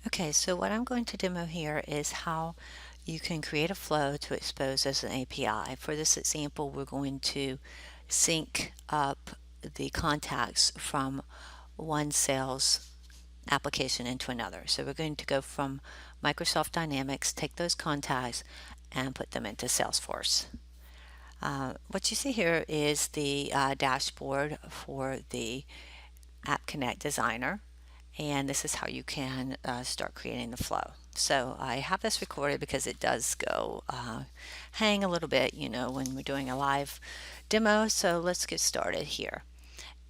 Okay, so what I'm going to demo here is how you can create a flow to expose as an API. For this example, we're going to sync up the contacts from one sales application into another. So we're going to go from Microsoft Dynamics, take those contacts, and put them into Salesforce. What you see here is the dashboard for the App Connect Designer, and this is how you can start creating the flow. So I have this recorded because it does go hang a little bit, when we're doing a live demo. So let's get started here.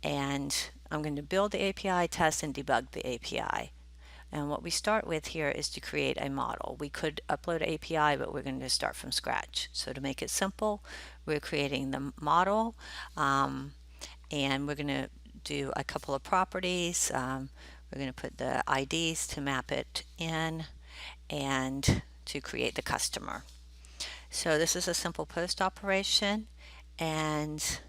And I'm going to build the API, test, and debug the API. And what we start with here is to create a model. We could upload an API, but we're going to start from scratch. So to make it simple, we're creating the model, and we're going to do a couple of properties. We're going to put the IDs to map it in and to create the customer. So this is a simple post operation, and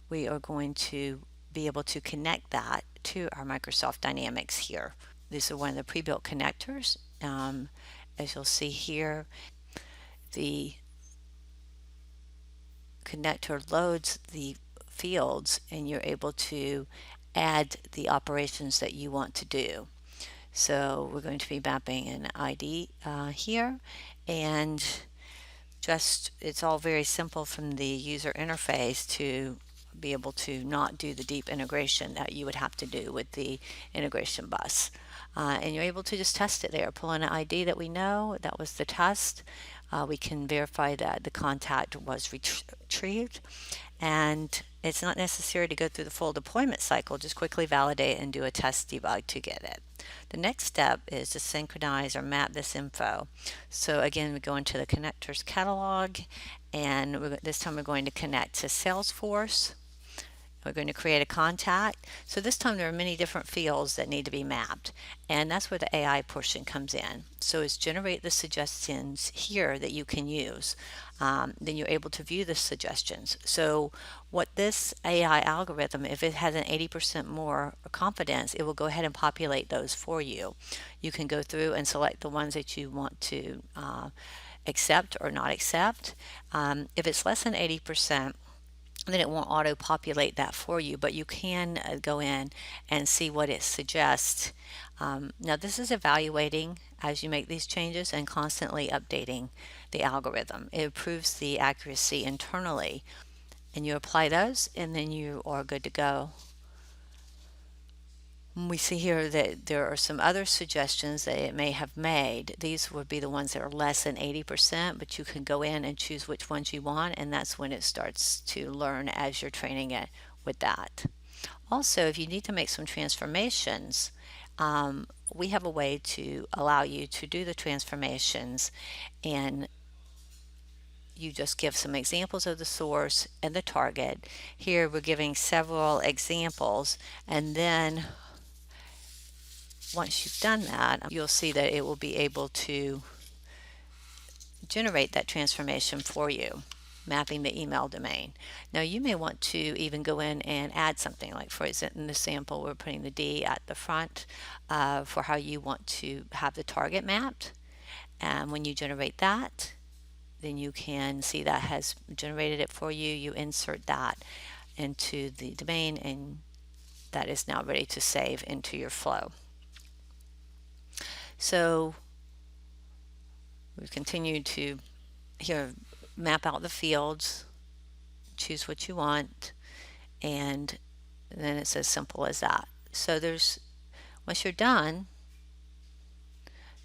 we are going to be able to connect that to our Microsoft Dynamics here. These are one of the pre-built connectors. As you'll see here, the connector loads the fields and you're able to add the operations that you want to do. So we're going to be mapping an ID here, and it's all very simple from the user interface to be able to not do the deep integration that you would have to do with the integration bus. And you're able to just test it there. Pull in an ID that we know, that was the test. We can verify that the contact was retrieved, and it's not necessary to go through the full deployment cycle. Just quickly validate and do a test debug to get it. The next step is to synchronize or map this info. So again, we go into the connectors catalog, and this time we're going to connect to Salesforce. We're going to create a contact. So this time there are many different fields that need to be mapped, and that's where the AI portion comes in. So it's generate the suggestions here that you can use. Then you're able to view the suggestions. So what this AI algorithm, if it has an 80% more confidence, it will go ahead and populate those for you. You can go through and select the ones that you want to accept or not accept. If it's less than 80%, then it won't auto-populate that for you, but you can go in and see what it suggests. Now this is evaluating as you make these changes and constantly updating the algorithm. It improves the accuracy internally, and you apply those and then you are good to go. We see here that there are some other suggestions that it may have made. These would be the ones that are less than 80%, but you can go in and choose which ones you want, and that's when it starts to learn as you're training it with that. Also, if you need to make some transformations, we have a way to allow you to do the transformations, and you just give some examples of the source and the target. Here we're giving several examples, and then once you've done that, you'll see that it will be able to generate that transformation for you, mapping the email domain. Now you may want to even go in and add something, like for example in the sample we're putting the D at the front for how you want to have the target mapped. And when you generate that, then you can see that has generated it for you. You insert that into the domain, and that is now ready to save into your flow. So we've continued to here map out the fields, choose what you want, and then it's as simple as that. So once you're done,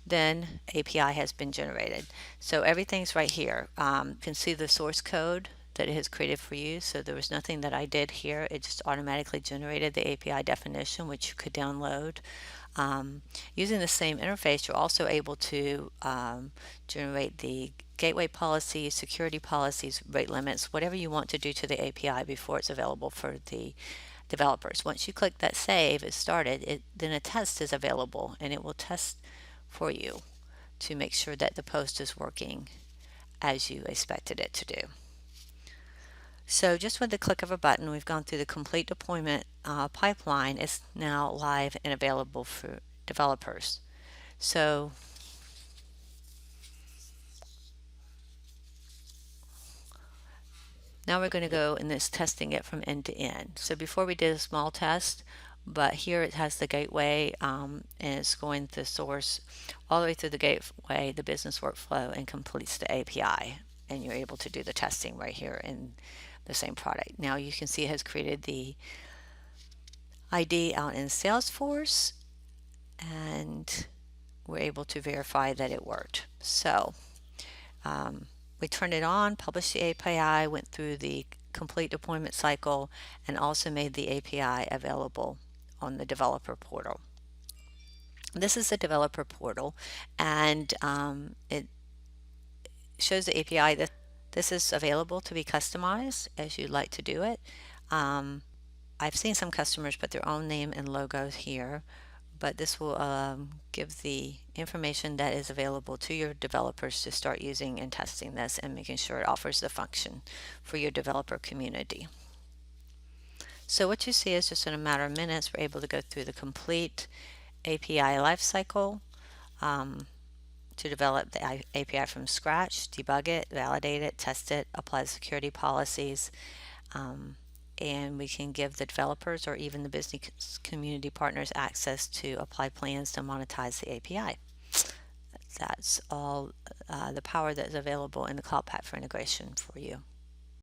then API has been generated. So everything's right here. You can see the source code that it has created for you. So there was nothing that I did here. It just automatically generated the API definition, which you could download. Using the same interface, you're also able to generate the gateway policies, security policies, rate limits, whatever you want to do to the API before it's available for the developers. Once you click that save, it started, then a test is available, and it will test for you to make sure that the post is working as you expected it to do. So just with the click of a button, we've gone through the complete deployment pipeline. It's now live and available for developers. So now we're going to go and it's testing it from end to end. So before we did a small test, but here it has the gateway and it's going the source all the way through the gateway, the business workflow, and completes the API. And you're able to do the testing right here in the same product. Now you can see it has created the ID out in Salesforce, and we're able to verify that it worked. So we turned it on, published the API, went through the complete deployment cycle, and also made the API available on the developer portal. This is the developer portal, and it shows the API that this is available to be customized as you'd like to do it. I've seen some customers put their own name and logos here, but this will give the information that is available to your developers to start using and testing this and making sure it offers the function for your developer community. So what you see is just in a matter of minutes, we're able to go through the complete API lifecycle to develop the API from scratch, debug it, validate it, test it, apply security policies, and we can give the developers or even the business community partners access to apply plans to monetize the API. That's all the power that is available in the Cloud Pak for integration for you.